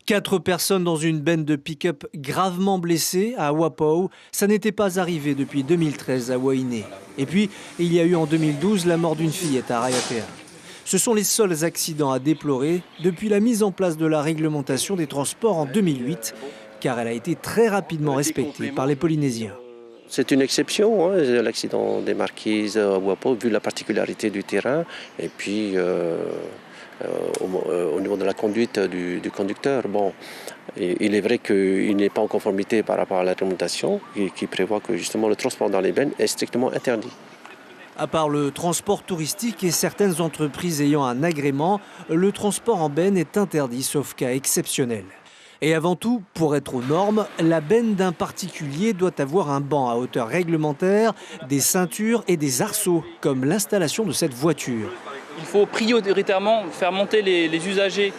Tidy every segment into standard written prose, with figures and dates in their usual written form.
4 personnes dans une benne de pick-up gravement blessées à Wapau. Ça n'était pas arrivé depuis 2013 à Wainé. Et puis, il y a eu en 2012 la mort d'une fillette à Raiatea. Ce sont les seuls accidents à déplorer depuis la mise en place de la réglementation des transports en 2008, car elle a été très rapidement respectée par les Polynésiens. C'est une exception, hein, l'accident des Marquises à Wapau, vu la particularité du terrain et puis au niveau de la conduite du conducteur. Bon, il est vrai qu'il n'est pas en conformité par rapport à la réglementation qui prévoit que justement le transport dans les bennes est strictement interdit. À part le transport touristique et certaines entreprises ayant un agrément, le transport en benne est interdit sauf cas exceptionnel. Et avant tout, pour être aux normes, la benne d'un particulier doit avoir un banc à hauteur réglementaire, des ceintures et des arceaux, comme l'installation de cette voiture. Il faut prioritairement faire monter les usagers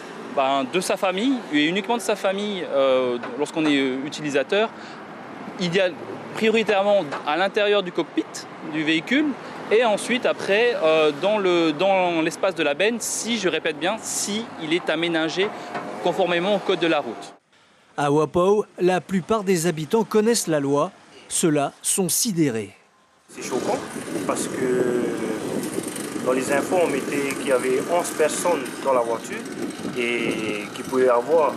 de sa famille, et uniquement de sa famille lorsqu'on est utilisateur, prioritairement à l'intérieur du cockpit du véhicule, et ensuite après dans l'espace de la benne, si je répète bien, si il est aménagé conformément au code de la route. À Wapau, la plupart des habitants connaissent la loi. Ceux-là sont sidérés. C'est choquant parce que dans les infos, on mettait qu'il y avait 11 personnes dans la voiture et qu'il pouvait y avoir,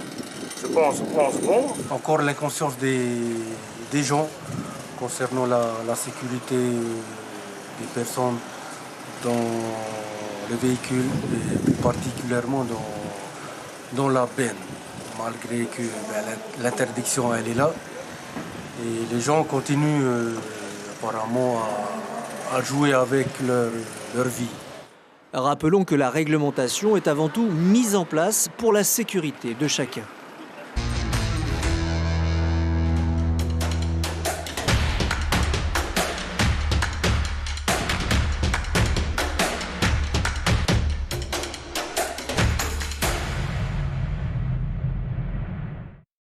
je pense, 11 morts. Encore l'inconscience des gens concernant la sécurité des personnes dans le véhicule et plus particulièrement dans la benne, malgré que l'interdiction elle est là. Et les gens continuent apparemment à jouer avec leur vie. Rappelons que la réglementation est avant tout mise en place pour la sécurité de chacun.